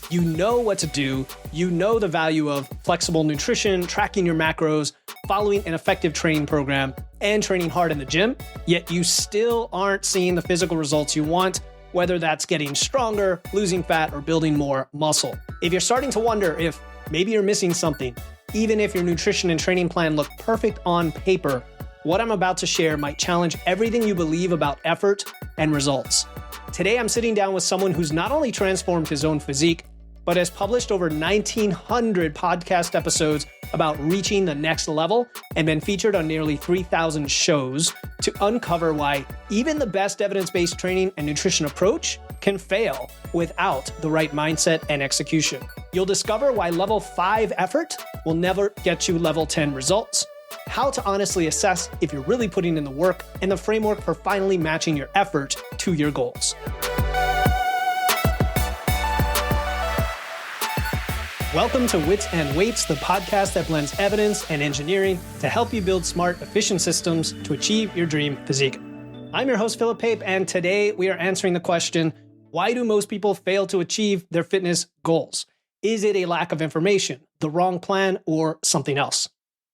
You know what to do. You know the value of flexible nutrition, tracking your macros, following an effective training program, and training hard in the gym, yet you still aren't seeing the physical results you want, whether that's getting stronger, losing fat, or building more muscle. If you're starting to wonder if maybe you're missing something, even if your nutrition and training plan look perfect on paper, what I'm about to share might challenge everything you believe about effort and results. Today, I'm sitting down with someone who's not only transformed his own physique, but has published over 1,900 podcast episodes about reaching the next level and been featured on nearly 3,000 shows to uncover why even the best evidence-based training and nutrition approach can fail without the right mindset and execution. You'll discover why level 5 effort will never get you level 10 results, how to honestly assess if you're really putting in the work, and the framework for finally matching your effort to your goals. Welcome to Wits and Weights, the podcast that blends evidence and engineering to help you build smart, efficient systems to achieve your dream physique. I'm your host, Philip Pape, and today we are answering the question, why do most people fail to achieve their fitness goals? Is it a lack of information, the wrong plan, or something else?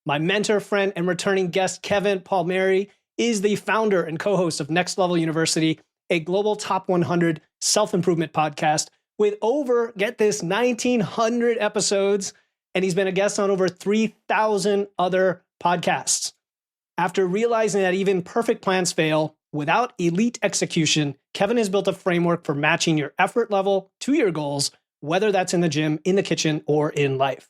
My mentor, friend, and returning guest, Kevin Palmieri, is the founder and co-host of Next Level University, a global top 100 self-improvement podcast with over, get this, 1,900 episodes, and he's been a guest on over 3,000 other podcasts. After realizing that even perfect plans fail without elite execution, Kevin has built a framework for matching your effort level to your goals, whether that's in the gym, in the kitchen, or in life.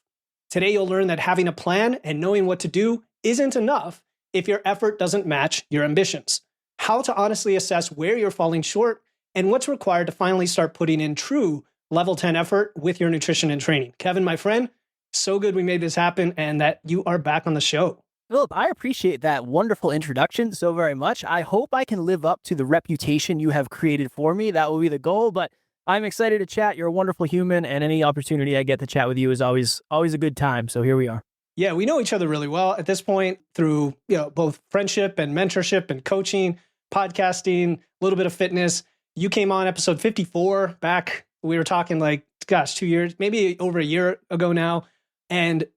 Today, you'll learn that having a plan and knowing what to do isn't enough if your effort doesn't match your ambitions, how to honestly assess where you're falling short, and what's required to finally start putting in true level 10 effort with your nutrition and training. Kevin, my friend, so good we made this happen and that you are back on the show. Philip, I appreciate that wonderful introduction so very much. I hope I can live up to the reputation you have created for me. That will be the goal, but I'm excited to chat. You're a wonderful human, and any opportunity I get to chat with you is always a good time. So here we are. Yeah, we know each other really well at this point through both friendship and mentorship and coaching, podcasting, a little bit of fitness. You came on episode 54 back. We were talking 2 years, maybe over a year ago now. And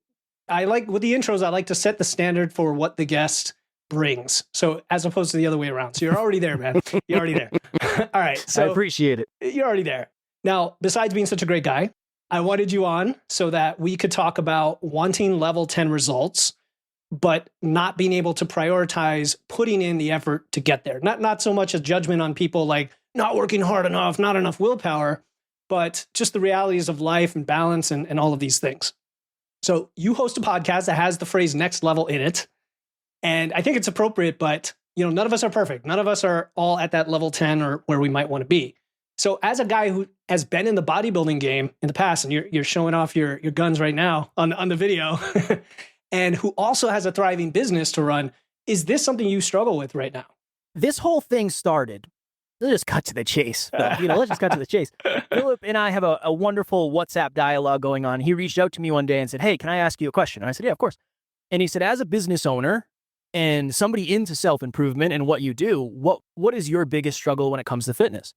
with the intros, I like to set the standard for what the guest brings. So as opposed to the other way around. So you're already there, man. You're already there. All right. So I appreciate it. You're already there. Now, besides being such a great guy, I wanted you on so that we could talk about wanting level 10 results, but not being able to prioritize putting in the effort to get there. Not so much a judgment on people like not working hard enough, not enough willpower, but just the realities of life and balance and all of these things. So you host a podcast that has the phrase next level in it. And I think it's appropriate, but none of us are perfect. None of us are all at that level 10 or where we might want to be. So as a guy who has been in the bodybuilding game in the past, and you're showing off your guns right now on the video, and who also has a thriving business to run, is this something you struggle with right now? This whole thing started. Let's just cut to the chase. Let's just cut to the chase. Philip and I have a wonderful WhatsApp dialogue going on. He reached out to me one day and said, "Hey, can I ask you a question?" And I said, "Yeah, of course." And he said, "As a business owner and somebody into self-improvement and what you do, what is your biggest struggle when it comes to fitness?"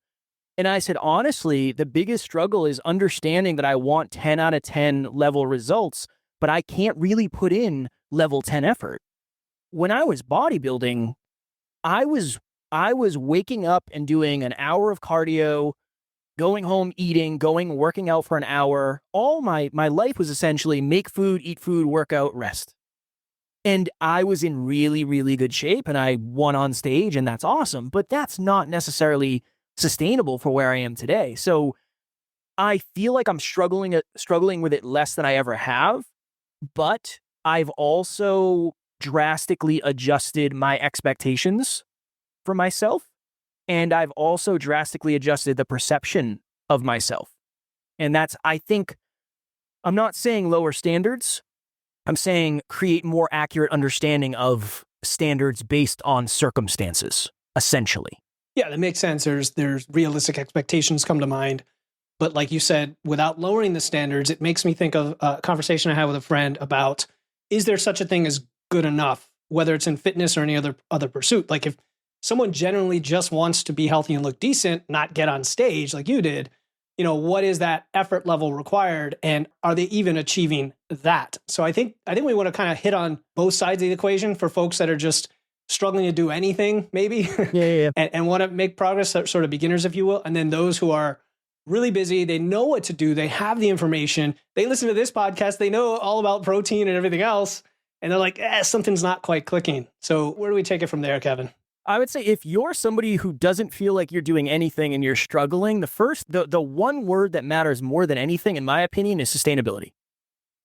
And I said, honestly, the biggest struggle is understanding that I want 10 out of 10 level results, but I can't really put in level 10 effort. When I was bodybuilding, I was waking up and doing an hour of cardio, going home, eating, working out for an hour. All my life was essentially make food, eat food, work out, rest. And I was in really, really good shape and I won on stage and that's awesome, but that's not necessarily sustainable for where I am today. So I feel like I'm struggling with it less than I ever have, but I've also drastically adjusted my expectations for myself. And I've also drastically adjusted the perception of myself. And that's, I think, I'm not saying lower standards. I'm saying create more accurate understanding of standards based on circumstances, essentially. Yeah, that makes sense. There's realistic expectations come to mind. But like you said, without lowering the standards, it makes me think of a conversation I had with a friend about, is there such a thing as good enough, whether it's in fitness or any other pursuit? Like if someone generally just wants to be healthy and look decent, not get on stage like you did, what is that effort level required, and are they even achieving that? So I think we want to kind of hit on both sides of the equation for folks that are just struggling to do anything, maybe, Yeah. and want to make progress, sort of beginners, if you will, and then those who are really busy, they know what to do, they have the information, they listen to this podcast, they know all about protein and everything else, and they're like, something's not quite clicking. So where do we take it from there, Kevin? I would say if you're somebody who doesn't feel like you're doing anything and you're struggling, the one word that matters more than anything, in my opinion, is sustainability.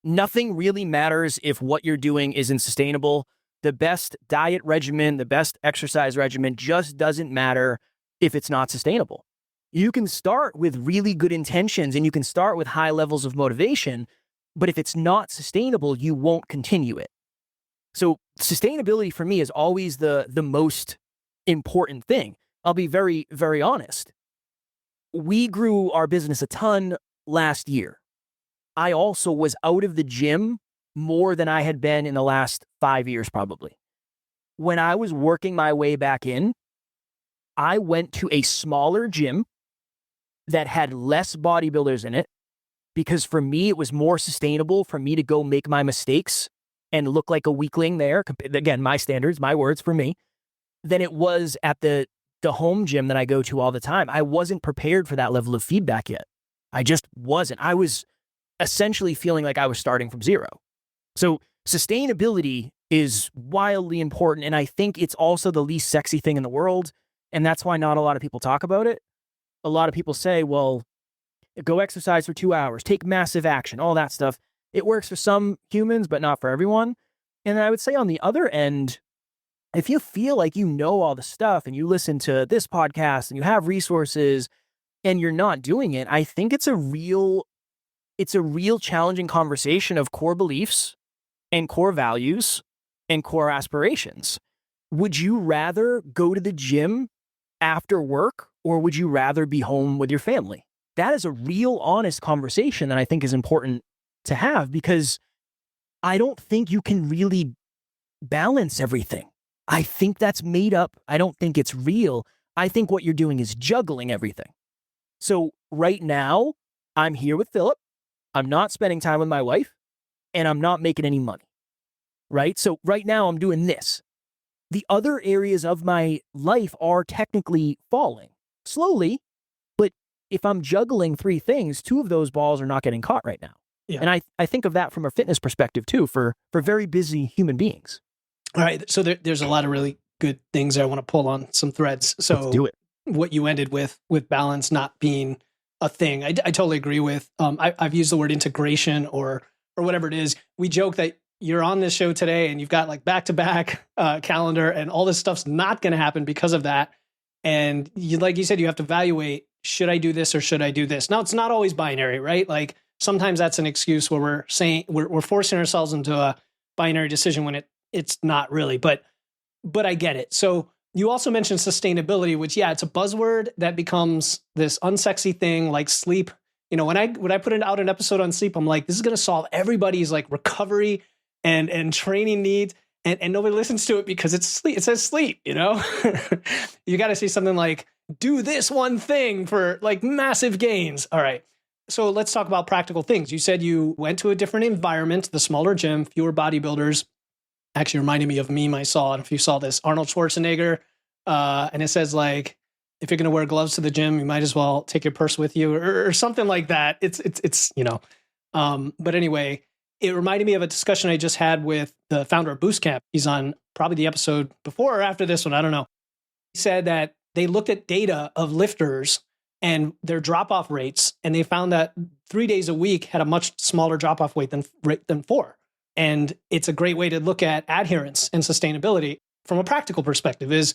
Nothing really matters if what you're doing isn't sustainable. The best diet regimen, the best exercise regimen just doesn't matter if it's not sustainable. You can start with really good intentions and you can start with high levels of motivation, but if it's not sustainable, you won't continue it. So sustainability for me is always the most important thing. I'll be very, very honest. We grew our business a ton last year. I also was out of the gym more than I had been in the last 5 years, probably. When I was working my way back in, I went to a smaller gym that had less bodybuilders in it because for me, it was more sustainable for me to go make my mistakes and look like a weakling there. Again, my standards, my words for me, than it was at the home gym that I go to all the time. I wasn't prepared for that level of feedback yet. I just wasn't. I was essentially feeling like I was starting from zero. So sustainability is wildly important. And I think it's also the least sexy thing in the world. And that's why not a lot of people talk about it. A lot of people say, well, go exercise for 2 hours, take massive action, all that stuff. It works for some humans, but not for everyone. And I would say on the other end, if you feel like you know all the stuff and you listen to this podcast and you have resources and you're not doing it, I think it's a real challenging conversation of core beliefs and core values and core aspirations. Would you rather go to the gym after work or would you rather be home with your family? That is a real honest conversation that I think is important to have because I don't think you can really balance everything. I think that's made up. I don't think it's real. I think what you're doing is juggling everything. So right now, I'm here with Philip. I'm not spending time with my wife and I'm not making any money, right? So right now I'm doing this. The other areas of my life are technically falling slowly, but if I'm juggling 3 things, 2 of those balls are not getting caught right now. Yeah. And I think of that from a fitness perspective too, for very busy human beings. All right. So there's a lot of really good things I want to pull on some threads. So let's do it. What you ended with balance not being a thing, I totally agree with. I've used the word integration or whatever it is. We joke that you're on this show today and you've got like back-to-back calendar and all this stuff's not going to happen because of that. And like you said, you have to evaluate, should I do this or should I do this? Now, it's not always binary, right? Like sometimes that's an excuse where we're saying we're forcing ourselves into a binary decision when it's not really, but I get it. So you also mentioned sustainability, which, yeah, it's a buzzword that becomes this unsexy thing like sleep. When I put out an episode on sleep, I'm like, this is going to solve everybody's like recovery and training needs. And nobody listens to it because it's sleep. It says sleep, You got to see something like, do this one thing for like massive gains. All right. So let's talk about practical things. You said you went to a different environment, the smaller gym, fewer bodybuilders. Actually reminded me of a meme I saw. I don't know if you saw this, Arnold Schwarzenegger. And it says like, if you're going to wear gloves to the gym, you might as well take your purse with you or something like that. But anyway, it reminded me of a discussion I just had with the founder of Boost Camp. He's on probably the episode before or after this one. I don't know. He said that they looked at data of lifters and their drop-off rates, and they found that 3 days a week had a much smaller drop-off rate than 4. And it's a great way to look at adherence and sustainability from a practical perspective is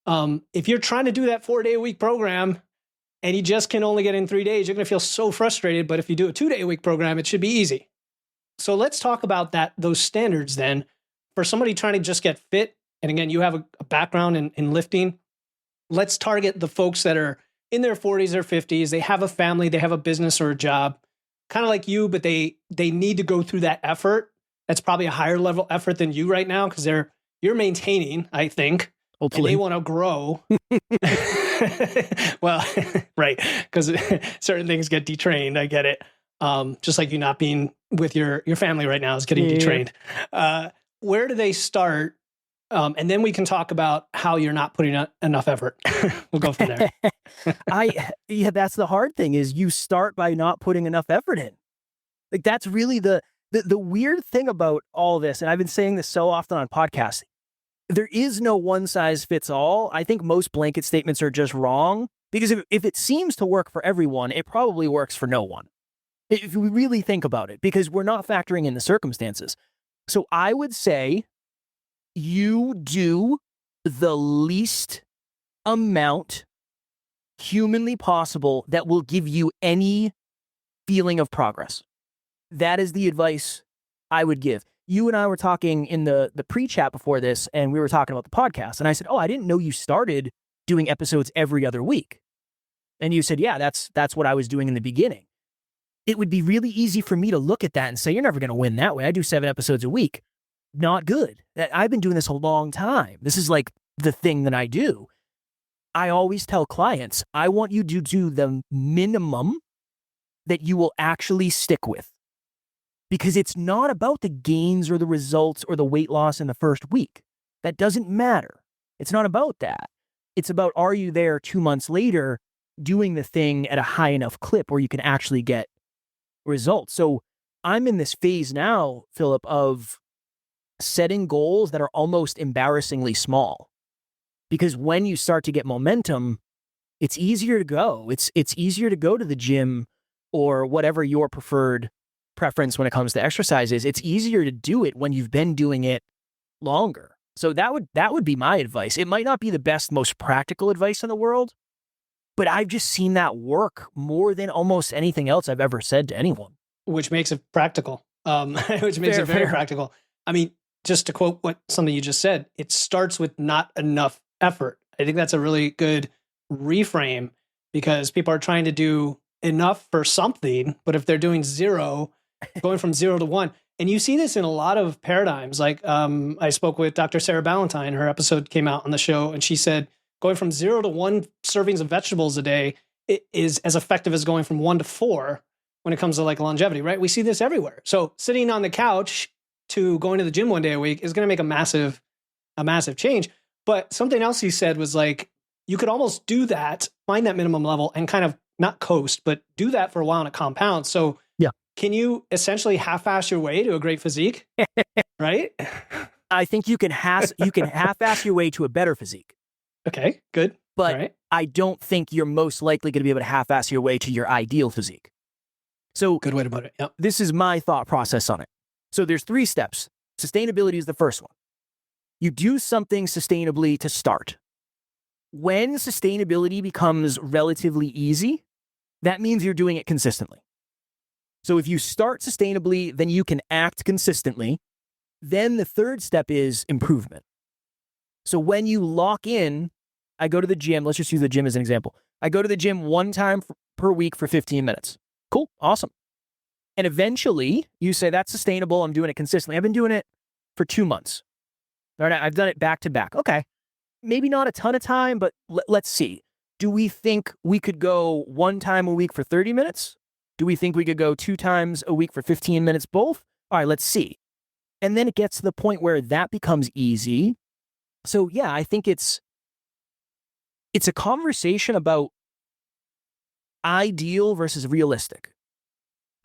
if you're trying to do that 4-day-a-week program and you just can only get in 3 days, you're going to feel so frustrated. But if you do a 2-day-a-week program, it should be easy. So let's talk about those standards then for somebody trying to just get fit. And again, you have a background in lifting. Let's target the folks that are in their 40s or 50s. They have a family, they have a business or a job, kind of like you, but they need to go through that effort. That's probably a higher level effort than you right now because you're maintaining, I think, hopefully, and they want to grow. Well, right. Because certain things get detrained. I get it. Just like you not being with your family right now is getting detrained. Where do they start? And then we can talk about how you're not putting enough effort. We'll go from there. That's the hard thing is you start by not putting enough effort in. Like that's really the weird thing about all this. And I've been saying this so often on podcasts. There is no one size fits all. I think most blanket statements are just wrong because if it seems to work for everyone, it probably works for no one. If we really think about it, because we're not factoring in the circumstances. So I would say you do the least amount humanly possible that will give you any feeling of progress. That is the advice I would give. You and I were talking in the pre-chat before this, and we were talking about the podcast. And I said, I didn't know you started doing episodes every other week. And you said, yeah, that's what I was doing in the beginning. It would be really easy for me to look at that and say, you're never going to win that way. I do 7 episodes a week. Not good. I've been doing this a long time. This is like the thing that I do. I always tell clients, I want you to do the minimum that you will actually stick with. Because it's not about the gains or the results or the weight loss in the first week. That doesn't matter. It's not about that. It's about, are you there 2 months later doing the thing at a high enough clip where you can actually get results? So I'm in this phase now, Philip, of setting goals that are almost embarrassingly small. Because when you start to get momentum, it's easier to go. It's easier to go to the gym or whatever your preferred preference when it comes to exercise is. It's easier to do it when you've been doing it longer. So that would be my advice. It might not be the best, most practical advice in the world, but I've just seen that work more than almost anything else I've ever said to anyone. Which makes it practical. Which makes it very practical. I mean, just to quote something you just said, it starts with not enough effort. I think that's a really good reframe because people are trying to do enough for something, but if they're doing 0, going from 0 to 1, and you see this in a lot of paradigms. Like I spoke with Dr. Sarah Ballantyne, her episode came out on the show, and she said going from 0 to 1 servings of vegetables a day is as effective as going from 1 to 4 when it comes to like longevity, right? We see this everywhere. So sitting on the couch to going to the gym 1 day a week is going to make a massive change. But something else you said was like, you could almost do that, find that minimum level and kind of not coast, but do that for a while and it compounds. So yeah, can you essentially half-ass your way to a great physique? Right? I think you can half-ass your way to a better physique. Okay, good. But right. I don't think you're most likely going to be able to half-ass your way to your ideal physique. So good way to put it. Yep. This is my thought process on it. So there's 3 steps. Sustainability is the first one. You do something sustainably to start. When sustainability becomes relatively easy, that means you're doing it consistently. So if you start sustainably, then you can act consistently. Then the third step is improvement. So when you lock in, I go to the gym. Let's just use the gym as an example. I go to the gym 1 time per week for 15 minutes. Cool. Awesome. And eventually you say that's sustainable. I'm doing it consistently. I've been doing it for 2 months. All right. I've done it back to back. Okay. Maybe not a ton of time, but let's see. Do we think we could go 1 time a week for 30 minutes? Do we think we could go 2 times a week for 15 minutes both? All right, let's see. And then it gets to the point where that becomes easy. So yeah, I think it's a conversation about ideal versus realistic.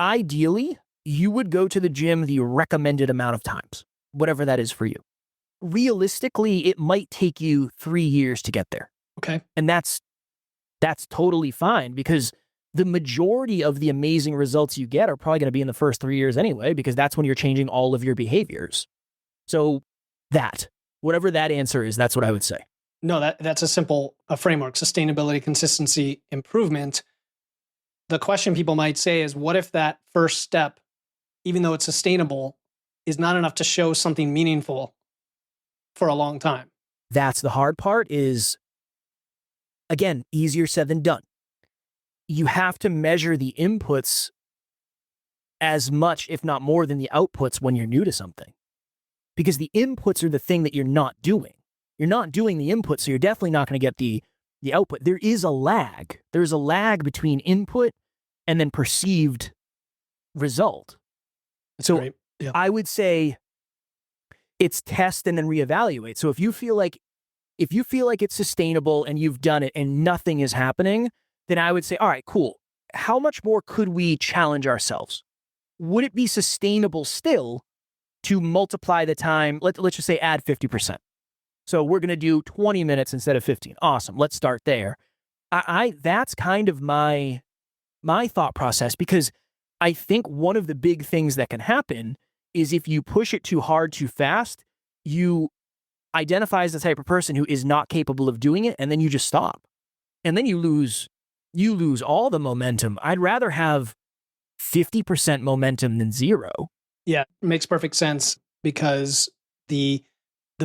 Ideally, you would go to the gym the recommended amount of times, whatever that is for you. Realistically, it might take you 3 years to get there. Okay. And that's totally fine because the majority of the amazing results you get are probably going to be in the first 3 years anyway, because that's when you're changing all of your behaviors. So whatever that answer is, that's what I would say. No, that's a simple framework: sustainability, consistency, improvement. The question people might say is, what if that first step, even though it's sustainable, is not enough to show something meaningful for a long time? That's the hard part is, again, easier said than done. You have to measure the inputs as much, if not more than the outputs when you're new to something. Because the inputs are the thing that you're not doing. You're not doing the inputs, so you're definitely not going to get the the output. There is a lag. There's a lag between input and then perceived result. That's So great. Yeah. I would say it's test and then reevaluate. So if you feel like it's sustainable and you've done it and nothing is happening, then I would say, all right, cool. How much more could we challenge ourselves? Would it be sustainable still to multiply the time? Let's just say add 50%. So we're going to do 20 minutes instead of 15. Awesome. Let's start there. That's kind of my thought process, because I think one of the big things that can happen is if you push it too hard, too fast, you identify as the type of person who is not capable of doing it, and then you just stop. And then you lose all the momentum. I'd rather have 50% momentum than zero. Yeah, it makes perfect sense, because the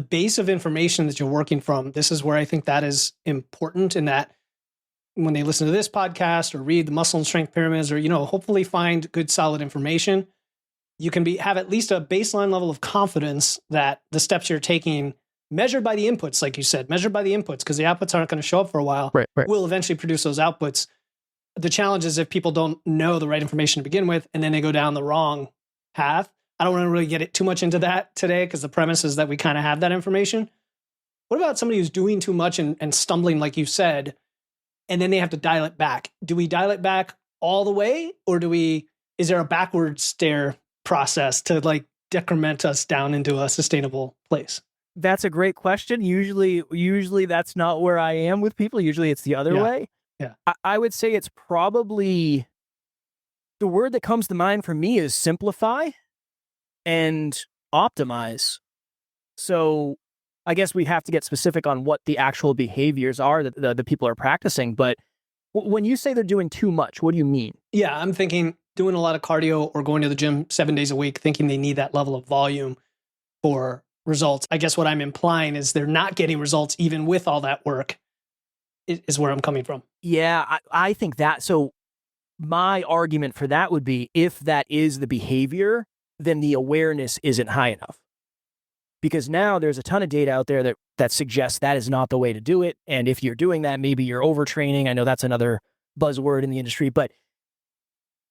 base of information that you're working from, this is where I think that is important, in that when they listen to this podcast or read the muscle and strength pyramids, or, hopefully find good, solid information, you can have at least a baseline level of confidence that the steps you're taking, measured by the inputs, like you said, because the outputs aren't going to show up for a while, right. will eventually produce those outputs. The challenge is if people don't know the right information to begin with, and then they go down the wrong path. I don't want to really get it too much into that today, because the premise is that we kind of have that information. What about somebody who's doing too much and stumbling, like you said, and then they have to dial it back? Do we dial it back all the way, or is there a backward stair process to decrement us down into a sustainable place? That's a great question. Usually that's not where I am with people. Usually it's the other way. Yeah. I would say it's probably, the word that comes to mind for me is simplify and optimize. So I guess we have to get specific on what the actual behaviors are that the people are practicing. But when you say they're doing too much, what do you mean? Yeah, I'm thinking doing a lot of cardio or going to the gym 7 days a week, thinking they need that level of volume for results. I guess what I'm implying is they're not getting results even with all that work, is where I'm coming from. Yeah, I think that. So my argument for that would be, if that is the behavior, then the awareness isn't high enough. Because now there's a ton of data out there that suggests that is not the way to do it. And if you're doing that, maybe you're overtraining. I know that's another buzzword in the industry, but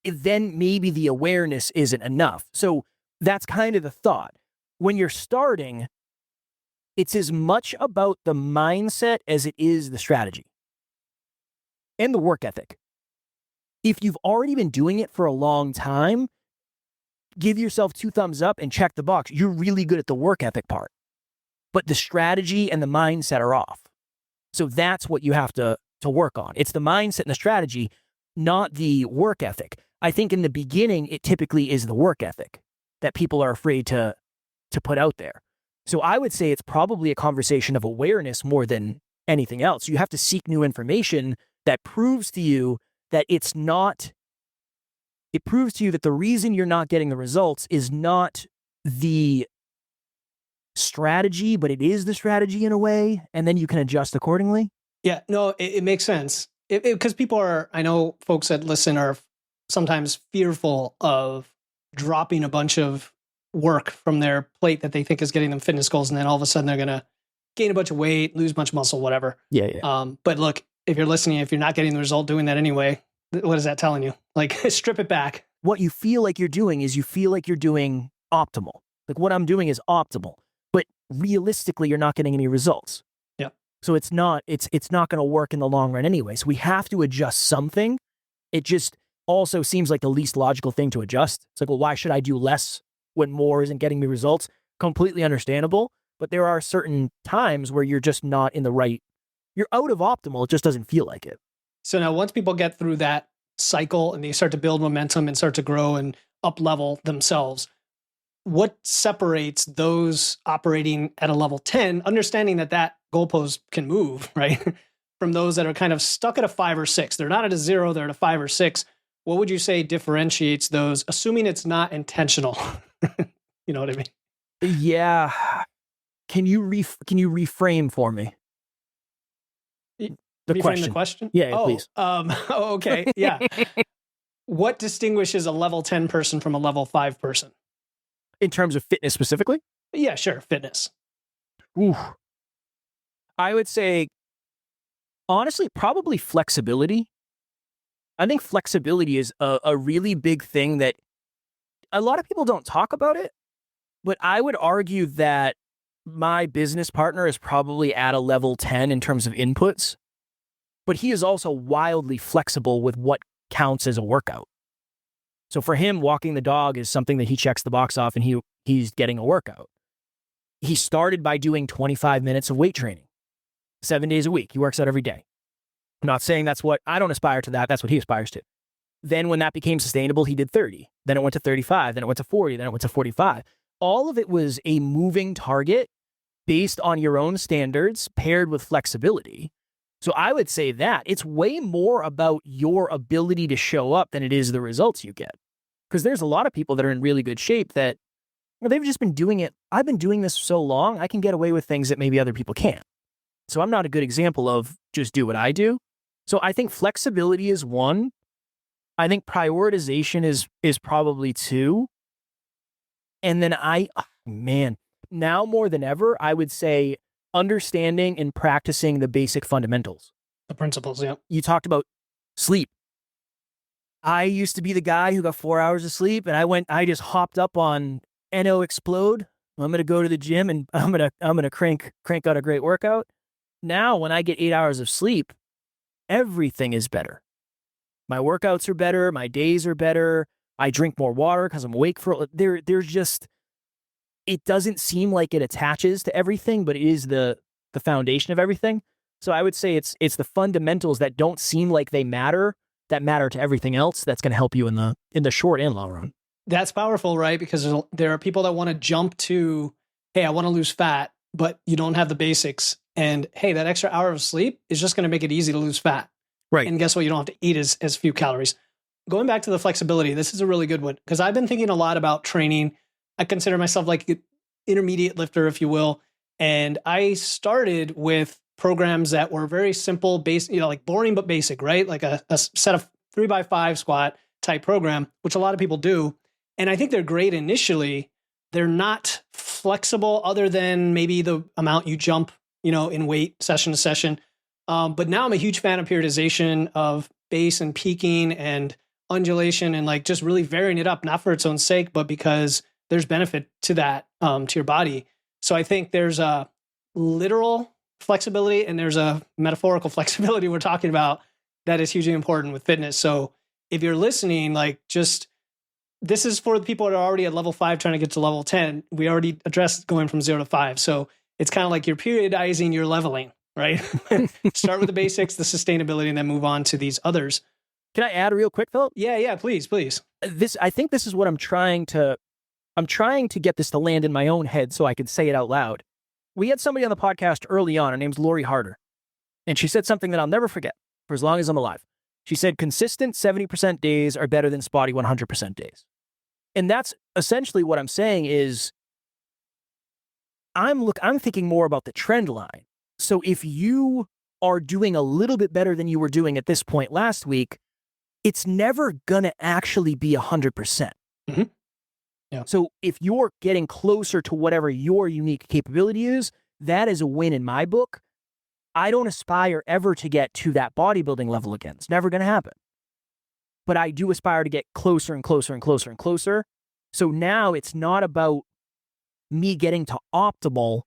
then maybe the awareness isn't enough. So that's kind of the thought. When you're starting, it's as much about the mindset as it is the strategy and the work ethic. If you've already been doing it for a long time, give yourself 2 thumbs up and check the box. You're really good at the work ethic part, but the strategy and the mindset are off. So that's what you have to work on. It's the mindset and the strategy, not the work ethic. I think in the beginning, it typically is the work ethic that people are afraid to put out there. So I would say it's probably a conversation of awareness more than anything else. You have to seek new information that proves to you that it proves to you that the reason you're not getting the results is not the strategy, but it is the strategy in a way, and then you can adjust accordingly. Yeah, no, it makes sense. Because I know folks that listen are sometimes fearful of dropping a bunch of work from their plate that they think is getting them fitness goals, and then all of a sudden they're going to gain a bunch of weight, lose a bunch of muscle, whatever. Yeah. But look, if you're listening, if you're not getting the result doing that anyway, what is that telling you? Strip it back. What you feel like you're doing is you feel like you're doing optimal. Like, what I'm doing is optimal, but realistically, you're not getting any results. Yeah. So it's not going to work in the long run anyway. So we have to adjust something. It just also seems like the least logical thing to adjust. It's like, well, why should I do less when more isn't getting me results? Completely understandable. But there are certain times where you're just not in the right, you're out of optimal. It just doesn't feel like it. So now once people get through that cycle and they start to build momentum and start to grow and up level themselves, what separates those operating at a level 10, understanding that goalpost can move, right? From those that are kind of stuck at a 5 or 6. They're not at a 0, they're at a 5 or 6. What would you say differentiates those, assuming it's not intentional? You know what I mean? Yeah. Can you reframe for me the question? The question? Yeah, please. Okay. Yeah. What distinguishes a level 10 person from a level 5 person? In terms of fitness specifically? Yeah, sure. Fitness. Ooh. I would say Honestly, probably flexibility. I think flexibility is a really big thing that a lot of people don't talk about it, but I would argue that my business partner is probably at a level 10 in terms of inputs, but he is also wildly flexible with what counts as a workout. So for him, walking the dog is something that he checks the box off and he's getting a workout. He started by doing 25 minutes of weight training, 7 days a week. He works out every day. I'm not saying I don't aspire to that. That's what he aspires to. Then when that became sustainable, he did 30. Then it went to 35. Then it went to 40. Then it went to 45. All of it was a moving target based on your own standards paired with flexibility. So I would say that it's way more about your ability to show up than it is the results you get. Because there's a lot of people that are in really good shape that they've just been doing it. I've been doing this so long, I can get away with things that maybe other people can't. So I'm not a good example of just do what I do. So I think flexibility is one. I think prioritization is probably two. And then now more than ever, I would say understanding and practicing the basic fundamentals. The principles, yeah. You talked about sleep. I used to be the guy who got 4 hours of sleep, and I just hopped up on NO Explode. I'm going to go to the gym and I'm going to crank out a great workout. Now, when I get 8 hours of sleep, everything is better. My workouts are better. My days are better. I drink more water because I'm awake there's just, it doesn't seem like it attaches to everything, but it is the foundation of everything. So I would say it's the fundamentals that don't seem like they matter, that matter to everything else, that's going to help you in the short and long run. That's powerful, right? Because there are people that want to jump to, hey, I want to lose fat, but you don't have the basics. And hey, that extra hour of sleep is just going to make it easy to lose fat. Right. And guess what? You don't have to eat as few calories. Going back to the flexibility, this is a really good one because I've been thinking a lot about training. I consider myself like an intermediate lifter, if you will. And I started with programs that were very simple, basic, like boring but basic, right? Like a set of 3x5 squat type program, which a lot of people do. And I think they're great initially. They're not flexible other than maybe the amount you jump, in weight session to session. But now I'm a huge fan of periodization of base and peaking and undulation and like just really varying it up, not for its own sake, but because there's benefit to that, to your body. So I think there's a literal flexibility and there's a metaphorical flexibility we're talking about that is hugely important with fitness. So if you're listening, this is for the people that are already at level 5 trying to get to level 10. We already addressed going from 0 to 5. So it's kind of like you're periodizing your leveling, right? Start with the basics, the sustainability, and then move on to these others. Can I add real quick, Philip? Yeah, please. I think this is what I'm trying to get this to land in my own head so I can say it out loud. We had somebody on the podcast early on. Her name's Lori Harder. And she said something that I'll never forget for as long as I'm alive. She said, consistent 70% days are better than spotty 100% days. And that's essentially what I'm saying is I'm thinking more about the trend line. So if you are doing a little bit better than you were doing at this point last week, it's never going to actually be 100%. Mm-hmm. Yeah. So if you're getting closer to whatever your unique capability is, that is a win in my book. I don't aspire ever to get to that bodybuilding level again. It's never going to happen. But I do aspire to get closer and closer and closer and closer. So now it's not about me getting to optimal.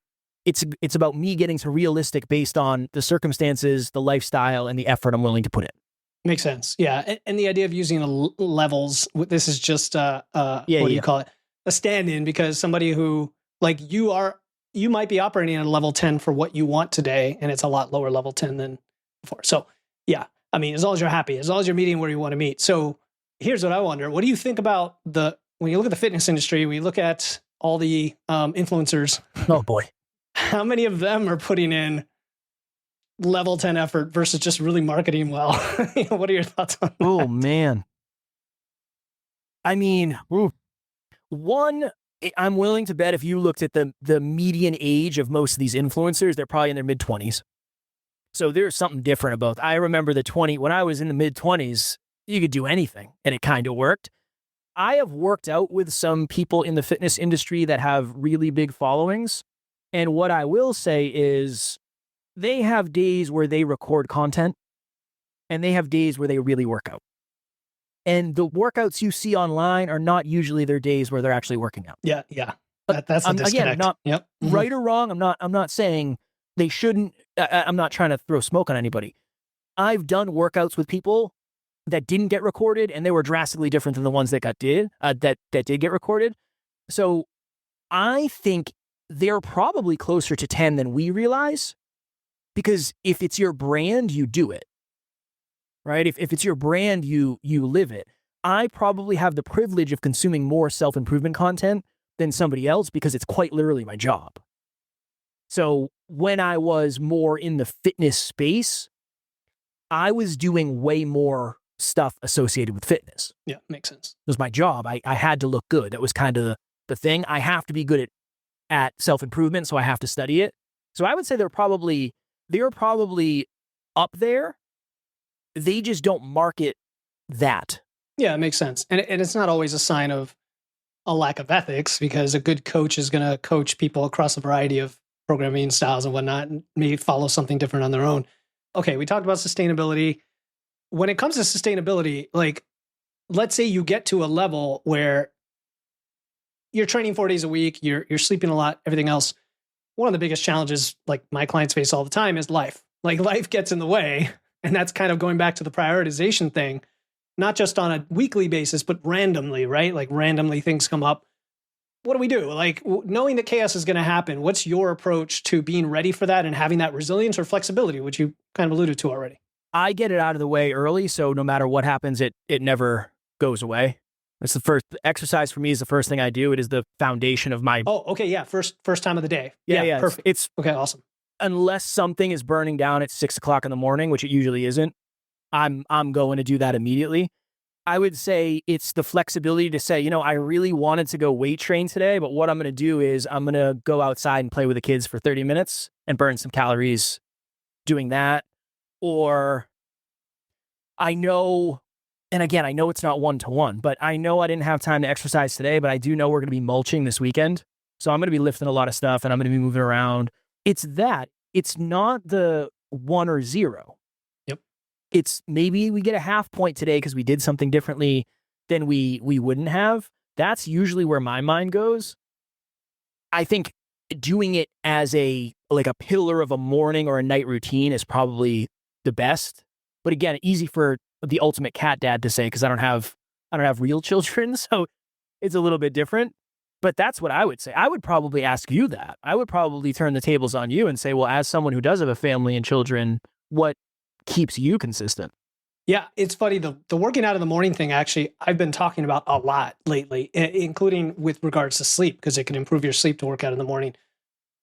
It's about me getting to realistic based on the circumstances, the lifestyle, and the effort I'm willing to put in. Makes sense. Yeah. And the idea of using levels, this is just, what do you call it? A stand-in, because somebody who like you might be operating at a level 10 for what you want today, and it's a lot lower level 10 than before. So yeah, I mean, as long as you're happy, as long as you're meeting where you want to meet. So here's what I wonder. What do you think about when you look at the fitness industry, we look at all the influencers. Oh boy. How many of them are putting in level 10 effort versus just really marketing well? What are your thoughts on that? Oh man. I mean, one, I'm willing to bet if you looked at the median age of most of these influencers, they're probably in their mid-20s. So there's something different about. I remember when I was in the mid-20s, you could do anything and it kind of worked. I have worked out with some people in the fitness industry that have really big followings. And what I will say is they have days where they record content and they have days where they really work out. And the workouts you see online are not usually their days where they're actually working out. Yeah. That's a disconnect. Again, not Yep. right or wrong. I'm not saying they shouldn't. I'm not trying to throw smoke on anybody. I've done workouts with people that didn't get recorded, and they were drastically different than the ones that did get recorded. So I think they're probably closer to 10 than we realize, because if it's your brand, you do it, right? If it's your brand, you live it. I probably have the privilege of consuming more self-improvement content than somebody else because it's quite literally my job. So when I was more in the fitness space, I was doing way more stuff associated with fitness. Yeah, makes sense. It was my job. I had to look good. That was kind of the thing. I have to be good at self-improvement, so I have to study it. So I would say they're probably up there. They just don't market that. Yeah, it makes sense. And it's not always a sign of a lack of ethics, because a good coach is going to coach people across a variety of programming styles and whatnot, and may follow something different on their own. Okay, we talked about sustainability. When it comes to sustainability, like, let's say you get to a level where you're training 4 days a week, you're sleeping a lot, everything else. One of the biggest challenges, like my clients face all the time, is life. Like, life gets in the way. And that's kind of going back to the prioritization thing, not just on a weekly basis, but randomly, right? Like, randomly things come up. What do we do? Like, knowing that chaos is going to happen, what's your approach to being ready for that and having that resilience or flexibility, which you kind of alluded to already? I get it out of the way early, so no matter what happens, it never goes away. It's the first exercise for me. Is the first thing I do. It is the foundation of my. Oh, okay, yeah. First time of the day. Yeah. Perfect. It's okay, awesome. Unless something is burning down at 6 o'clock in the morning, which it usually isn't, I'm going to do that immediately. I would say it's the flexibility to say, I really wanted to go weight train today, but what I'm going to do is I'm going to go outside and play with the kids for 30 minutes and burn some calories doing that. Or I know, and again, I know it's not one-to-one, but I know I didn't have time to exercise today, but I do know we're going to be mulching this weekend. So I'm going to be lifting a lot of stuff and I'm going to be moving around. It's that. It's not the 1 or 0. Yep. It's maybe we get a half point today because we did something differently than we wouldn't have. That's usually where my mind goes. I think doing it as a pillar of a morning or a night routine is probably the best. But again, easy for the ultimate cat dad to say, because I don't have real children, so it's a little bit different. But that's what I would say. I would probably ask you that. I would probably turn the tables on you and say, well, as someone who does have a family and children, what keeps you consistent? Yeah, it's funny. The working out in the morning thing, actually, I've been talking about a lot lately, including with regards to sleep, because it can improve your sleep to work out in the morning.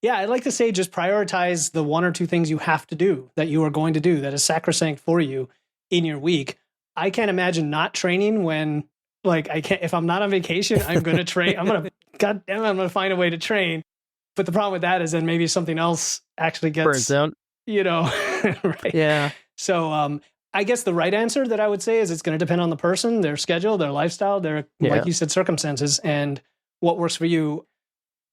Yeah, I'd like to say just prioritize the 1 or 2 things you have to do, that you are going to do, that is sacrosanct for you in your week. I can't imagine not training when, if I'm not on vacation, I'm going to train. I'm going to find a way to train. But the problem with that is then maybe something else actually gets, burns out. Right. Yeah. So I guess the right answer that I would say is it's going to depend on the person, their schedule, their lifestyle, their, like you said, circumstances, and what works for you.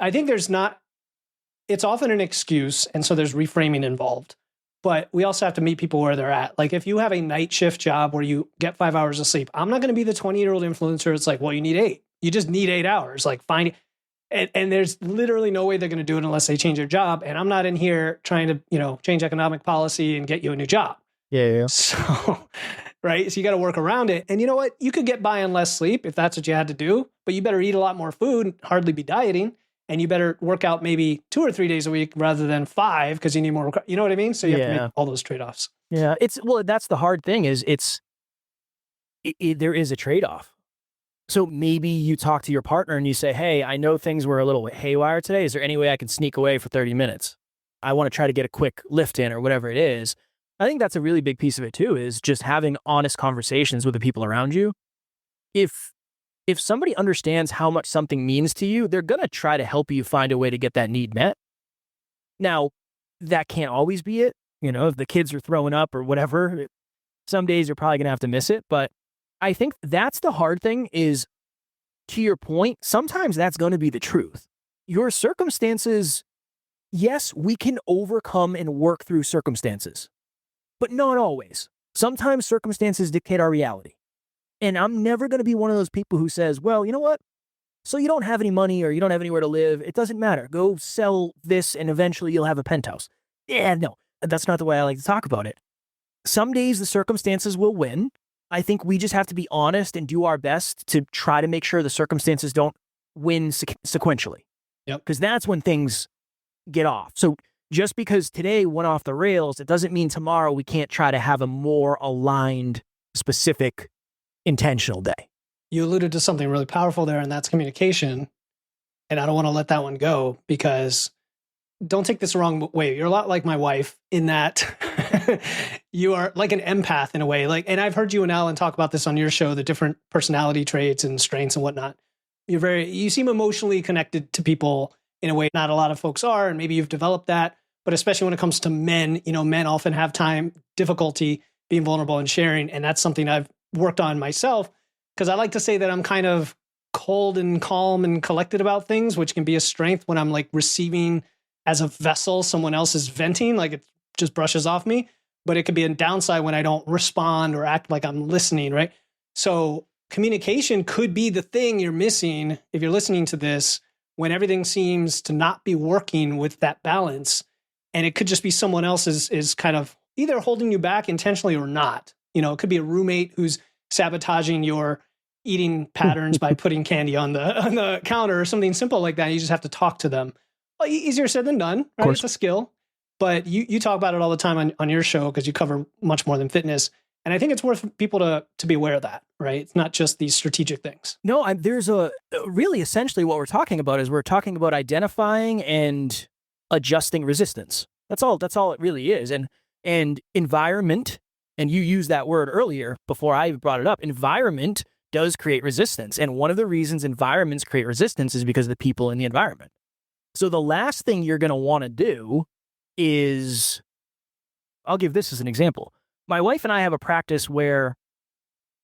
I think it's often an excuse, and so there's reframing involved. But we also have to meet people where they're at. Like, if you have a night shift job where you get 5 hours of sleep, I'm not going to be the 20-year-old influencer. It's like, well, you need 8. You just need 8 hours. Like, find it. And there's literally no way they're going to do it unless they change their job. And I'm not in here trying to, change economic policy and get you a new job. Yeah. So, right. So you got to work around it. And you know what? You could get by on less sleep if that's what you had to do, but you better eat a lot more food, hardly be dieting. And you better work out maybe 2 or 3 days a week rather than 5, because you need more. You know what I mean? So you have to make all those trade-offs. Yeah. That's the hard thing is there is a trade-off. So maybe you talk to your partner and you say, hey, I know things were a little haywire today. Is there any way I can sneak away for 30 minutes? I want to try to get a quick lift in or whatever it is. I think that's a really big piece of it too, is just having honest conversations with the people around you. If somebody understands how much something means to you, they're going to try to help you find a way to get that need met. Now, that can't always be it. If the kids are throwing up or whatever, some days you're probably going to have to miss it. But I think that's the hard thing is, to your point, sometimes that's going to be the truth. Your circumstances yes, we can overcome and work through circumstances, but not always. Sometimes circumstances dictate our reality. And I'm never going to be one of those people who says, well, you know what? So you don't have any money or you don't have anywhere to live. It doesn't matter. Go sell this and eventually you'll have a penthouse. Yeah, no, that's not the way I like to talk about it. Some days the circumstances will win. I think we just have to be honest and do our best to try to make sure the circumstances don't win sequentially. Yep. Because that's when things get off. So just because today went off the rails, it doesn't mean tomorrow we can't try to have a more aligned, specific, intentional day. You alluded to something really powerful there, and that's communication. And I don't want to let that one go, because don't take this the wrong way. You're a lot like my wife in that you are like an empath in a way. And I've heard you and Alan talk about this on your show, the different personality traits and strengths and whatnot. You seem emotionally connected to people in a way not a lot of folks are, and maybe you've developed that. But especially when it comes to men, men often have difficulty being vulnerable and sharing. And that's something I've worked on myself, because I like to say that I'm kind of cold and calm and collected about things, which can be a strength when I'm like receiving as a vessel someone else is venting, like it just brushes off me. But it could be a downside when I don't respond or act like I'm listening, right? So communication could be the thing you're missing if you're listening to this, when everything seems to not be working with that balance. And it could just be someone else is kind of either holding you back intentionally or not. It could be a roommate who's sabotaging your eating patterns by putting candy on the counter or something simple like that. You just have to talk to them. Well, easier said than done, right? It's a skill. But you talk about it all the time on your show, because you cover much more than fitness. And I think it's worth people to be aware of that, right? It's not just these strategic things. No, there's really essentially what we're talking about is we're talking about identifying and adjusting resistance. That's all it really is. And environment, and you used that word earlier before I brought it up, environment does create resistance. And one of the reasons environments create resistance is because of the people in the environment. So the last thing you're going to want to do is, I'll give this as an example. My wife and I have a practice where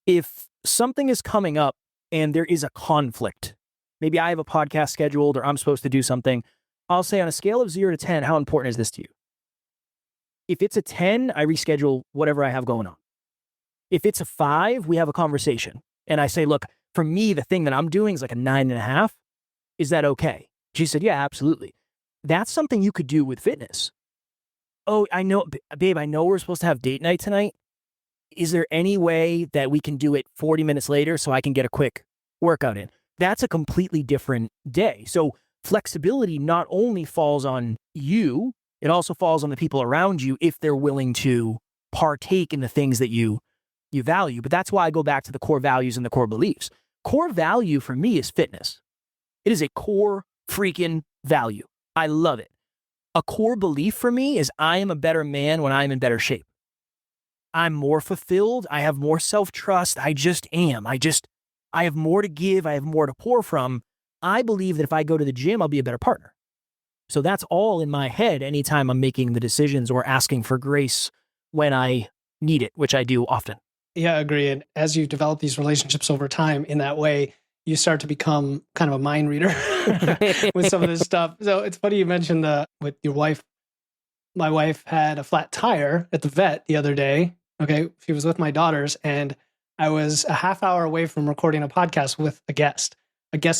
if something is coming up and there is a conflict, maybe I have a podcast scheduled or I'm supposed to do something, I'll say on a scale of 0 to 10, how important is this to you? If it's a 10, I reschedule whatever I have going on. If it's a 5, we have a conversation. And I say, look, for me, the thing that I'm doing is like a 9.5. Is that okay? She said, yeah, absolutely. That's something you could do with fitness. Oh, I know, babe, I know we're supposed to have date night tonight. Is there any way that we can do it 40 minutes later so I can get a quick workout in? That's a completely different day. So flexibility not only falls on you, it also falls on the people around you if they're willing to partake in the things that you value. But that's why I go back to the core values and the core beliefs. Core value for me is fitness. It is a core freaking value. I love it. A core belief for me is I am a better man when I'm in better shape. I'm more fulfilled. I have more self-trust. I just am. I have more to give. I have more to pour from. I believe that if I go to the gym, I'll be a better partner. So that's all in my head anytime I'm making the decisions or asking for grace when I need it, which I do often. Yeah, I agree. And as you develop these relationships over time in that way, you start to become kind of a mind reader with some of this stuff. So it's funny you mentioned with your wife. My wife had a flat tire at the vet the other day. Okay. She was with my daughters, and I was a half hour away from recording a podcast with a guest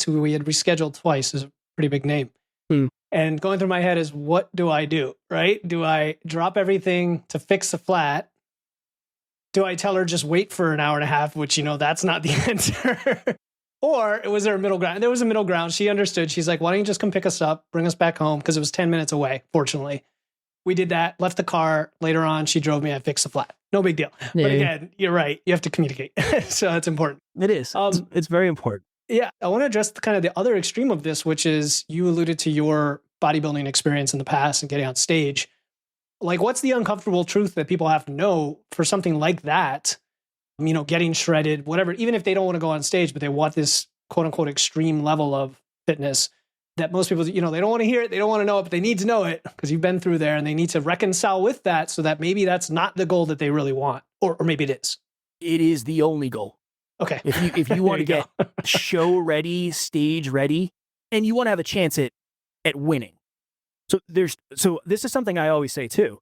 who we had rescheduled twice. Is a pretty big name. And going through my head is, what do I do? Right? Do I drop everything to fix the flat? Do I tell her just wait for an hour and a half, which, that's not the answer? Or was there a middle ground? There was a middle ground. She understood. She's like, why don't you just come pick us up, bring us back home? Because it was 10 minutes away, fortunately. We did that, left the car. Later on, she drove me. I fixed the flat. No big deal. Yeah. But again, you're right. You have to communicate. So that's important. It is. It's very important. Yeah. I want to address kind of the other extreme of this, which is you alluded to your bodybuilding experience in the past and getting on stage. Like, what's the uncomfortable truth that people have to know for something like that? Getting shredded, whatever, even if they don't want to go on stage, but they want this quote unquote extreme level of fitness that most people, they don't want to hear it. They don't want to know it, but they need to know it because you've been through there, and they need to reconcile with that so that maybe that's not the goal that they really want, or maybe it is. It is the only goal. Okay. If you want to get show ready, stage ready, and you want to have a chance at winning, So this is something I always say too.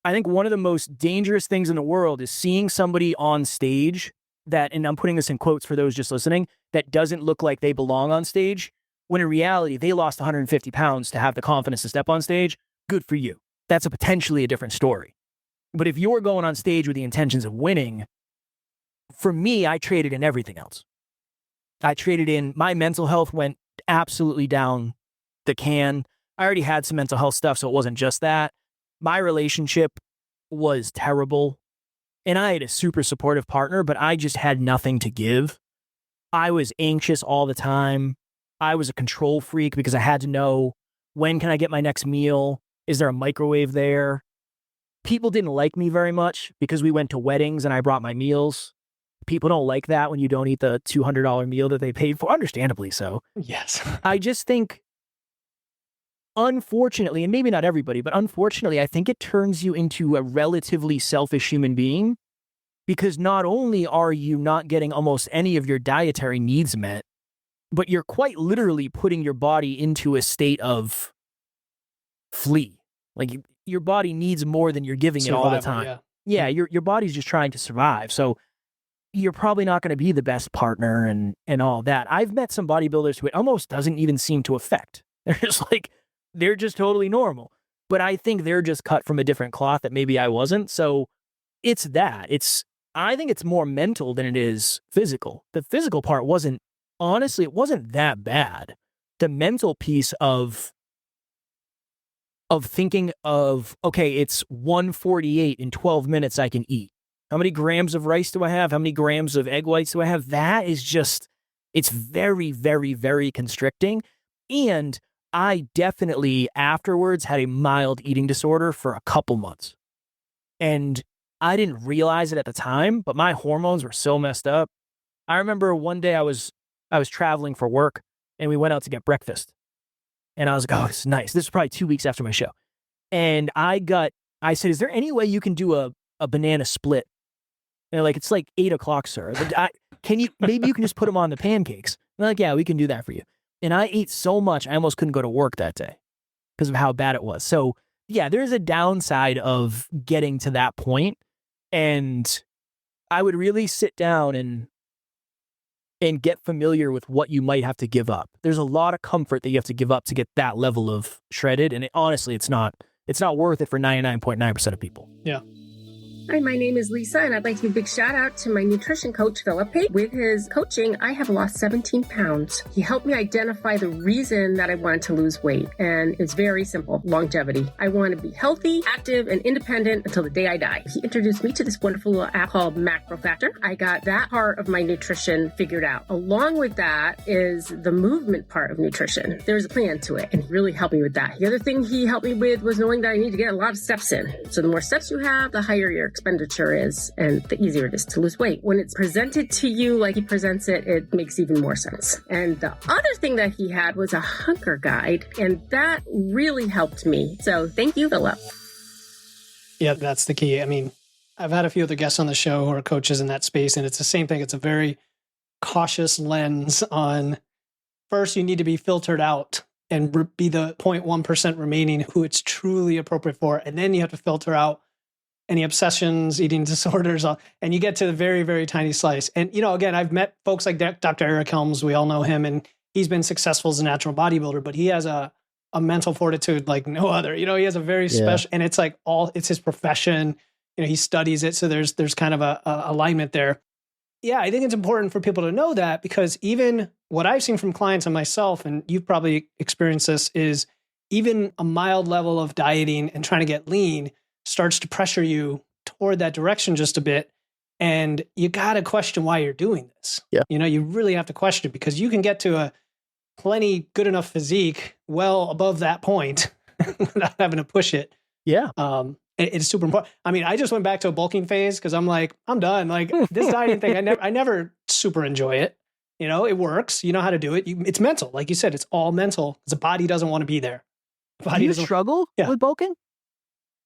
I think one of the most dangerous things in the world is seeing somebody on stage that, and I'm putting this in quotes for those just listening, that doesn't look like they belong on stage, when in reality, they lost 150 pounds to have the confidence to step on stage. Good for you. That's potentially a different story. But if you're going on stage with the intentions of winning, for me, I traded in everything else. I traded in, my mental health went absolutely down the can. I already had some mental health stuff, so it wasn't just that. My relationship was terrible, and I had a super supportive partner, but I just had nothing to give. I was anxious all the time. I was a control freak because I had to know, when can I get my next meal? Is there a microwave there? People didn't like me very much because we went to weddings and I brought my meals. People don't like that when you don't eat the $200 meal that they paid for, understandably so. Yes. I just think, unfortunately, and maybe not everybody, but unfortunately, I think it turns you into a relatively selfish human being, because not only are you not getting almost any of your dietary needs met, but you're quite literally putting your body into a state of flee. Like, your body needs more than you're giving it all the time. Yeah, your body's just trying to survive. So you're probably not going to be the best partner and all that. I've met some bodybuilders who it almost doesn't even seem to affect. They're just totally normal. But I think they're just cut from a different cloth that maybe I wasn't. So it's that. I think it's more mental than it is physical. The physical part honestly, it wasn't that bad. The mental piece of thinking of, okay, it's 1:48 in 12 minutes I can eat. How many grams of rice do I have? How many grams of egg whites do I have? That is just, it's very, very, very constricting. And I definitely afterwards had a mild eating disorder for a couple months. And I didn't realize it at the time, but my hormones were so messed up. I remember one day I was traveling for work and we went out to get breakfast. And I was like, oh, it's nice. This was probably 2 weeks after my show. And I said, is there any way you can do a banana split? And they're like, it's like 8 o'clock, sir. Maybe you can just put them on the pancakes. And they're like, yeah, we can do that for you. And I ate so much, I almost couldn't go to work that day because of how bad it was. So yeah, there's a downside of getting to that point. And I would really sit down and get familiar with what you might have to give up. There's a lot of comfort that you have to give up to get that level of shredded. And honestly, it's not worth it for 99.9% of people. Yeah. Hi, my name is Lisa, and I'd like to give a big shout out to my nutrition coach, Philip. With his coaching, I have lost 17 pounds. He helped me identify the reason that I wanted to lose weight, and it's very simple: longevity. I want to be healthy, active, and independent until the day I die. He introduced me to this wonderful little app called Macro Factor. I got that part of my nutrition figured out. Along with that is the movement part of nutrition. There's a plan to it, and he really helped me with that. The other thing he helped me with was knowing that I need to get a lot of steps in. So the more steps you have, the higher your expenditure is, and the easier it is to lose weight. When it's presented to you like he presents it, it makes even more sense. And the other thing that he had was a hunger guide, and that really helped me. So thank you, Philip. Yeah, that's the key. I mean, I've had a few other guests on the show who are coaches in that space, and it's the same thing. It's a very cautious lens on, first, you need to be filtered out and be the 0.1% remaining who it's truly appropriate for. And then you have to filter out any obsessions, eating disorders, and you get to the very, very tiny slice. And, again, I've met folks like Dr. Eric Helms. We all know him, and he's been successful as a natural bodybuilder, but he has a mental fortitude like no other. He has a very special, and it's like it's his profession. He studies it. So there's kind of a alignment there. Yeah, I think it's important for people to know that, because even what I've seen from clients and myself, and you've probably experienced this, is even a mild level of dieting and trying to get lean starts to pressure you toward that direction just a bit. And you got to question why you're doing this. Yeah. You really have to question, because you can get to a plenty good enough physique well above that point without having to push it. Yeah. It's super important. I mean, I just went back to a bulking phase because I'm like, I'm done. Like this dieting thing, I never super enjoy it. It works. You know how to do it. It's mental. Like you said, it's all mental. The body doesn't want to be there. Do you struggle with bulking?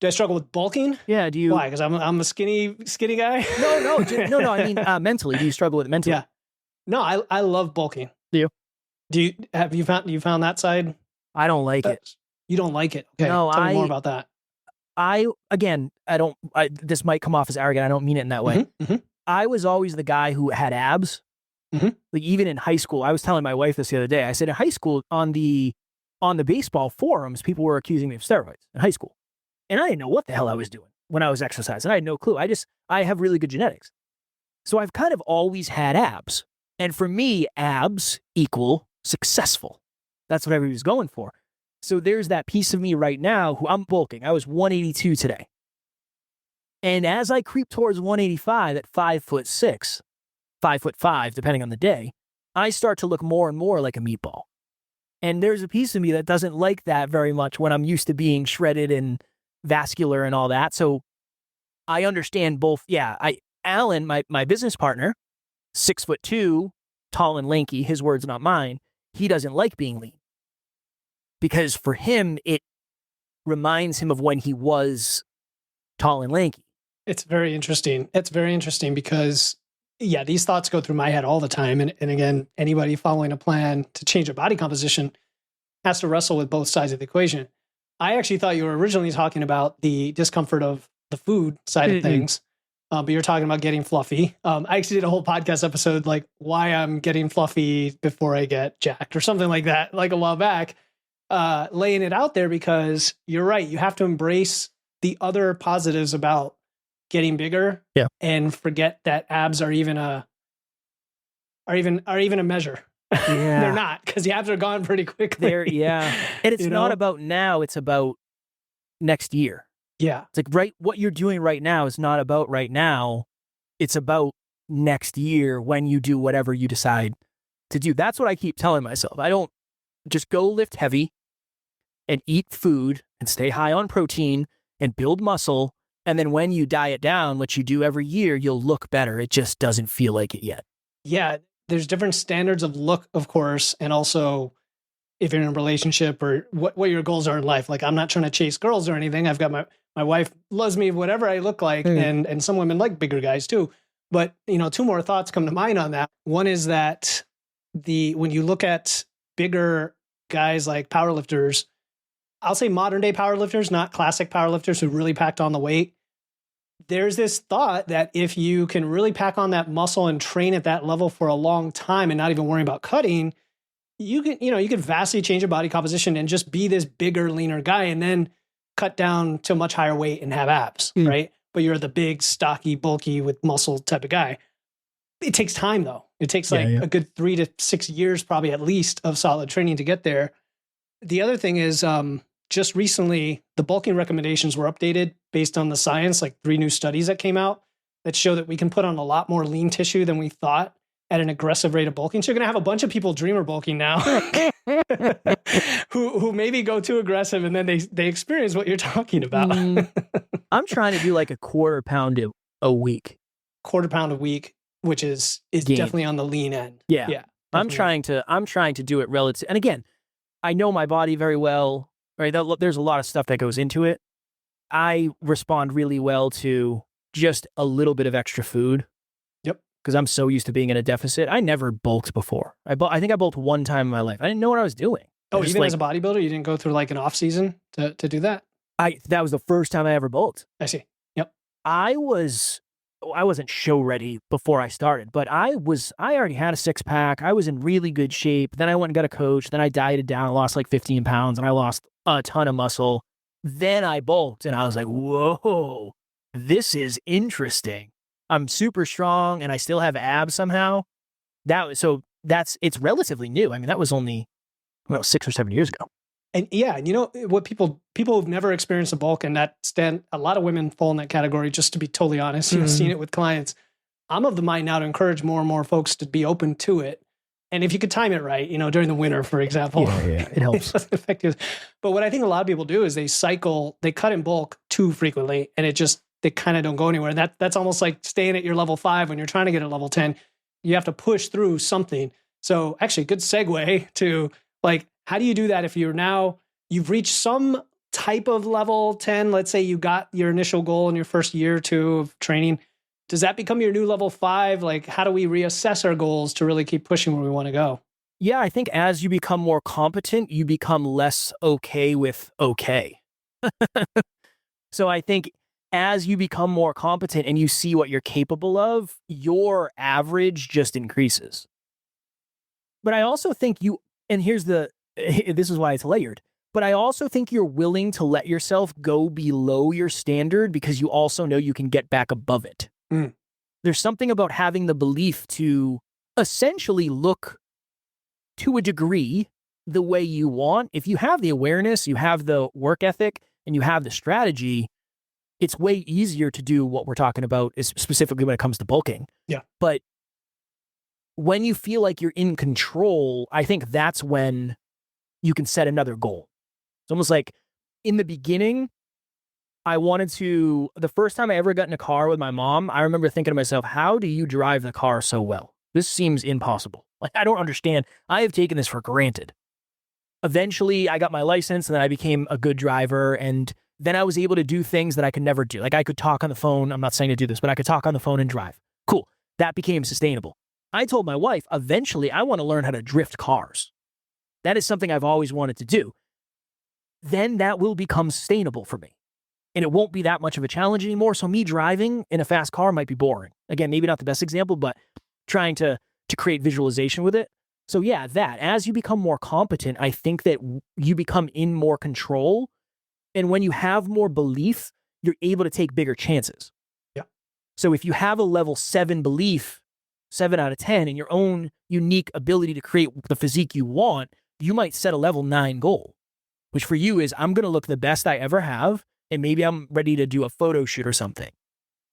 Do I struggle with bulking? Yeah. Do you? Why? Because I'm a skinny guy. No. I mean, mentally, do you struggle with it mentally? Yeah. No, I love bulking. Do you? Have you found that side? I don't like it. You don't like it. Okay. No, Tell me more about that. This might come off as arrogant. I don't mean it in that way. Mm-hmm, mm-hmm. I was always the guy who had abs. Mm-hmm. Like even in high school, I was telling my wife this the other day. I said in high school on the baseball forums, people were accusing me of steroids in high school. And I didn't know what the hell I was doing when I was exercising. I had no clue. I have really good genetics. So I've kind of always had abs. And for me, abs equal successful. That's what everybody's going for. So there's that piece of me right now who I'm bulking. I was 182 today. And as I creep towards 185 at 5'6", 5'5", depending on the day, I start to look more and more like a meatball. And there's a piece of me that doesn't like that very much when I'm used to being shredded and vascular and all that. So I understand both. Yeah, Alan, my business partner, 6'2", tall and lanky, his words, not mine. He doesn't like being lean because for him, it reminds him of when he was tall and lanky. It's very interesting. It's very interesting because, yeah, these thoughts go through my head all the time. And again, anybody following a plan to change their body composition has to wrestle with both sides of the equation. I actually thought you were originally talking about the discomfort of the food side of things, but you're talking about getting fluffy. I actually did a whole podcast episode, like why I'm getting fluffy before I get jacked or something like that, like a while back, laying it out there because you're right. You have to embrace the other positives about getting bigger, and forget that abs are even a measure. Yeah. They're not, because the abs are gone pretty quickly. And it's not about now, it's about next year. Yeah. It's like what you're doing right now is not about right now. It's about next year when you do whatever you decide to do. That's what I keep telling myself. I don't just go lift heavy and eat food and stay high on protein and build muscle. And then when you diet down, which you do every year, you'll look better. It just doesn't feel like it yet. Yeah. There's different standards of look, of course. And also if you're in a relationship or what your goals are in life. Like I'm not trying to chase girls or anything. I've got my wife loves me, whatever I look like. And some women like bigger guys too. But, two more thoughts come to mind on that. One is that when you look at bigger guys like powerlifters, I'll say modern day powerlifters, not classic powerlifters who really packed on the weight. There's this thought that if you can really pack on that muscle and train at that level for a long time and not even worry about cutting, you can vastly change your body composition and just be this bigger, leaner guy and then cut down to a much higher weight and have abs, right? But you're the big, stocky, bulky with muscle type of guy. It takes time though. It takes a good 3 to 6 years, probably at least, of solid training to get there. The other thing is, just recently, the bulking recommendations were updated based on the science, like 3 new studies that came out that show that we can put on a lot more lean tissue than we thought at an aggressive rate of bulking. So you're going to have a bunch of people dreamer bulking now who maybe go too aggressive and then they experience what you're talking about. I'm trying to do like a quarter pound a week. Quarter pound a week, which is definitely on the lean end. Yeah. I'm trying to do it relative. And again, I know my body very well. Right, there's a lot of stuff that goes into it. I respond really well to just a little bit of extra food. Yep. Because I'm so used to being in a deficit. I never bulked before. I think I bulked one time in my life. I didn't know what I was doing. Oh, even as a bodybuilder, you didn't go through like an off season to do that? That was the first time I ever bulked. I see. Yep. I wasn't show ready before I started, but I already had a 6-pack. I was in really good shape. Then I went and got a coach. Then I dieted down, lost like 15 pounds, and I lost a ton of muscle. Then I bulked and I was like, whoa, this is interesting. I'm super strong and I still have abs somehow. It's relatively new. I mean, that was only 6 or 7 years ago. And yeah, what people who've never experienced a bulk, and a lot of women fall in that category, just to be totally honest, seen it with clients. I'm of the mind now to encourage more and more folks to be open to it. And if you could time it right, during the winter, for example, it helps. It doesn't affect you. But what I think a lot of people do is they cut in bulk too frequently, and they kind of don't go anywhere. And that's almost like staying at your level 5 when you're trying to get a level 10. You have to push through something. So actually, good segue to like, how do you do that if you've reached some type of level 10? Let's say you got your initial goal in your first year or 2 of training. Does that become your new level 5? Like, how do we reassess our goals to really keep pushing where we want to go? Yeah, I think as you become more competent, you become less okay with okay. So I think as you become more competent and you see what you're capable of, your average just increases. But I also think and this is why it's layered, but I also think you're willing to let yourself go below your standard because you also know you can get back above it. Mm. There's something about having the belief to essentially look to a degree the way you want. If you have the awareness, you have the work ethic, and you have the strategy, it's way easier to do what we're talking about, is specifically when it comes to bulking. Yeah. But when you feel like you're in control, I think that's when you can set another goal. It's almost like in the beginning, the first time I ever got in a car with my mom, I remember thinking to myself, how do you drive the car so well? This seems impossible. Like, I don't understand. I have taken this for granted. Eventually, I got my license and then I became a good driver. And then I was able to do things that I could never do. Like, I could talk on the phone. I'm not saying to do this, but I could talk on the phone and drive. Cool. That became sustainable. I told my wife, eventually, I want to learn how to drift cars. That is something I've always wanted to do. Then that will become sustainable for me. And it won't be that much of a challenge anymore. So me driving in a fast car might be boring. Again, maybe not the best example, but trying to create visualization with it. So yeah, as you become more competent, I think that you become in more control. And when you have more belief, you're able to take bigger chances. Yeah. So if you have a level 7 belief, 7 out of 10, in your own unique ability to create the physique you want, you might set a level 9 goal, which for you is, I'm going to look the best I ever have. And maybe I'm ready to do a photo shoot or something.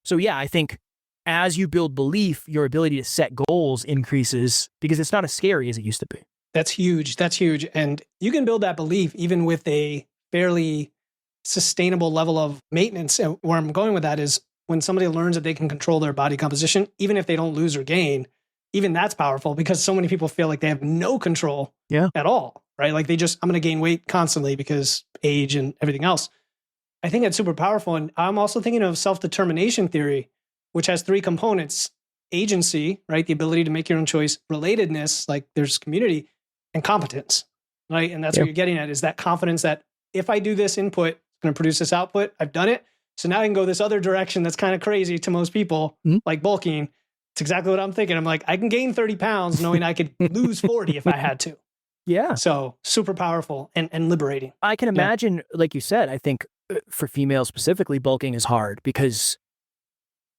So yeah, I think as you build belief, your ability to set goals increases because it's not as scary as it used to be. That's huge. That's huge. And you can build that belief even with a fairly sustainable level of maintenance. And where I'm going with that is when somebody learns that they can control their body composition, even if they don't lose or gain, even that's powerful because so many people feel like they have no control at all, right? Like I'm going to gain weight constantly because age and everything else. I think that's super powerful. And I'm also thinking of self-determination theory, which has 3 components: agency, right? The ability to make your own choice; relatedness, like there's community; and competence, right? And that's what you're getting at, is that confidence that if I do this input, it's going to produce this output. I've done it. So now I can go this other direction that's kind of crazy to most people, like bulking. It's exactly what I'm thinking. I'm like, I can gain 30 pounds knowing I could lose 40 if I had to. Yeah. So super powerful and liberating. I can imagine, like you said, I think for females specifically, bulking is hard because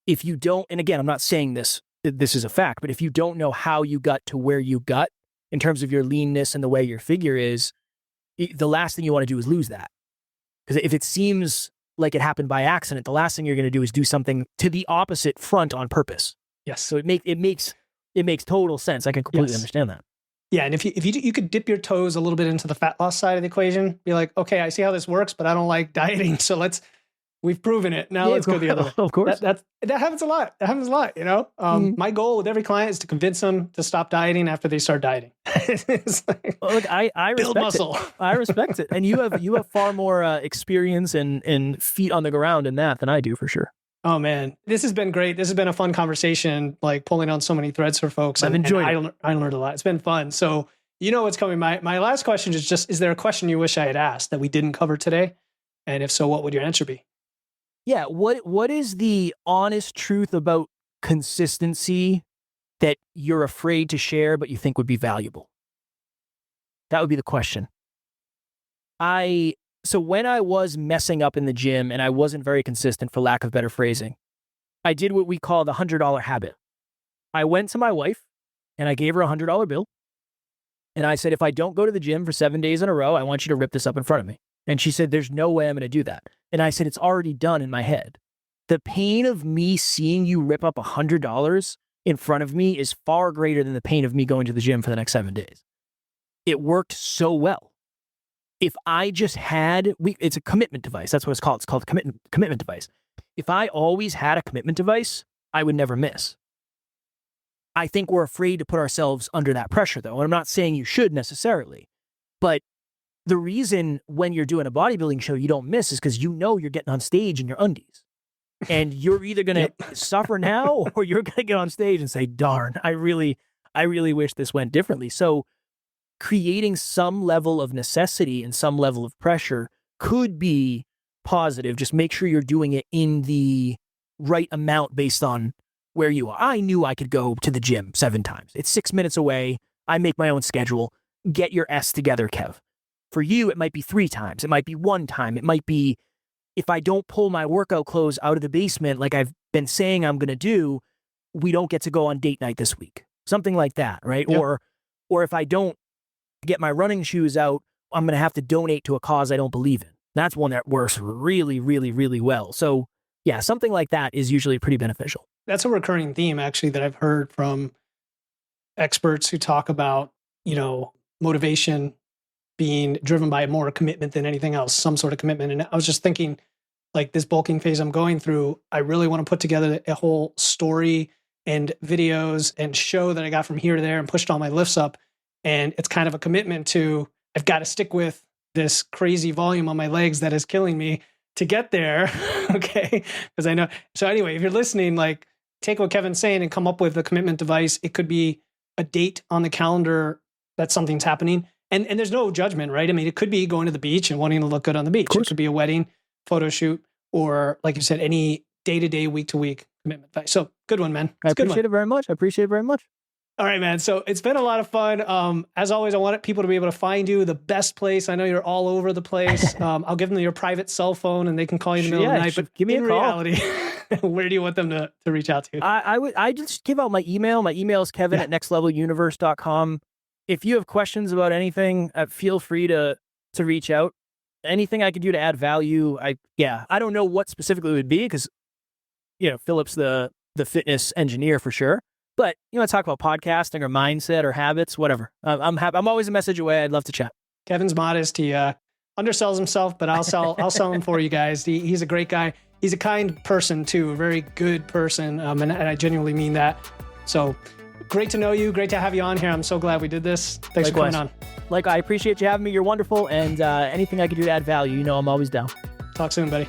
if you don't, and again, I'm not saying this is a fact, but if you don't know how you got to where you got in terms of your leanness and the way your figure is, the last thing you want to do is lose that. Because if it seems like it happened by accident, the last thing you're going to do is do something to the opposite front on purpose. Yes. So it makes total sense. I can completely understand that. Yeah, and if you could dip your toes a little bit into the fat loss side of the equation, be like, okay, I see how this works, but I don't like dieting, so we've proven it. Now let's go the other way. Of course, that happens a lot. That happens a lot. You know, my goal with every client is to convince them to stop dieting after they start dieting. It's like, look, I build respect muscle. It. I respect it, and you have far more experience and feet on the ground in that than I do, for sure. Oh man, this has been great. This has been a fun conversation, like pulling on so many threads for folks. I've enjoyed it. I learned a lot. It's been fun. So you know what's coming. My last question is just, is there a question you wish I had asked that we didn't cover today? And if so, what would your answer be? Yeah, what is the honest truth about consistency that you're afraid to share but you think would be valuable? That would be the question. So when I was messing up in the gym and I wasn't very consistent, for lack of better phrasing, I did what we call the $100 habit. I went to my wife and I gave her a $100 bill. And I said, if I don't go to the gym for 7 days in a row, I want you to rip this up in front of me. And she said, there's no way I'm going to do that. And I said, it's already done in my head. The pain of me seeing you rip up $100 in front of me is far greater than the pain of me going to the gym for the next 7 days. It worked so well. If I just had, it's a commitment device. That's what it's called. It's called a commitment device. If I always had a commitment device, I would never miss. I think we're afraid to put ourselves under that pressure, though. And I'm not saying you should necessarily, but the reason when you're doing a bodybuilding show you don't miss is because you know you're getting on stage in your undies. And you're either going to suffer now or you're going to get on stage and say, darn, I really wish this went differently. So creating some level of necessity and some level of pressure could be positive. Just make sure you're doing it in the right amount based on where you are. I knew I could go to the gym 7 times. It's 6 minutes away. I make my own schedule. Get your S together, Kev. For you, it might be 3 times. It might be 1 time. It might be, if I don't pull my workout clothes out of the basement like I've been saying I'm going to do, we don't get to go on date night this week. Something like that, right? Yep. Or if I don't get my running shoes out, I'm going to have to donate to a cause I don't believe in. That's one that works really, really, really well. So yeah, something like that is usually pretty beneficial. That's a recurring theme, actually, that I've heard from experts who talk about, motivation being driven by more commitment than anything else, some sort of commitment. And I was just thinking, like, this bulking phase I'm going through, I really want to put together a whole story and videos and show that I got from here to there and pushed all my lifts up. And it's kind of a commitment to, I've got to stick with this crazy volume on my legs that is killing me to get there. Okay. Because I know. So anyway, if you're listening, like, take what Kevin's saying and come up with a commitment device. It could be a date on the calendar that something's happening. And there's no judgment, right? I mean, it could be going to the beach and wanting to look good on the beach. It could be a wedding, photo shoot, or like you said, any day-to-day, week-to-week commitment device. So good one, man. I appreciate it very much. All right, man. So it's been a lot of fun. As always, I want people to be able to find you the best place. I know you're all over the place. I'll give them your private cell phone and they can call you in the middle of the night. But give me a call. Reality, where do you want them to reach out to? I just give out my email. My email is kevin@nextleveluniverse.com. If you have questions about anything, feel free to reach out. Anything I could do to add value, I don't know what specifically it would be because, Philip's the fitness engineer for sure. But you want to talk about podcasting or mindset or habits, whatever. I'm happy. I'm always a message away. I'd love to chat. Kevin's modest. He undersells himself, but I'll sell him for you guys. He's a great guy. He's a kind person too, a very good person, and I genuinely mean that. So great to know you. Great to have you on here. I'm so glad we did this. Thanks for coming on. I appreciate you having me. You're wonderful, and anything I can do to add value, I'm always down. Talk soon, buddy.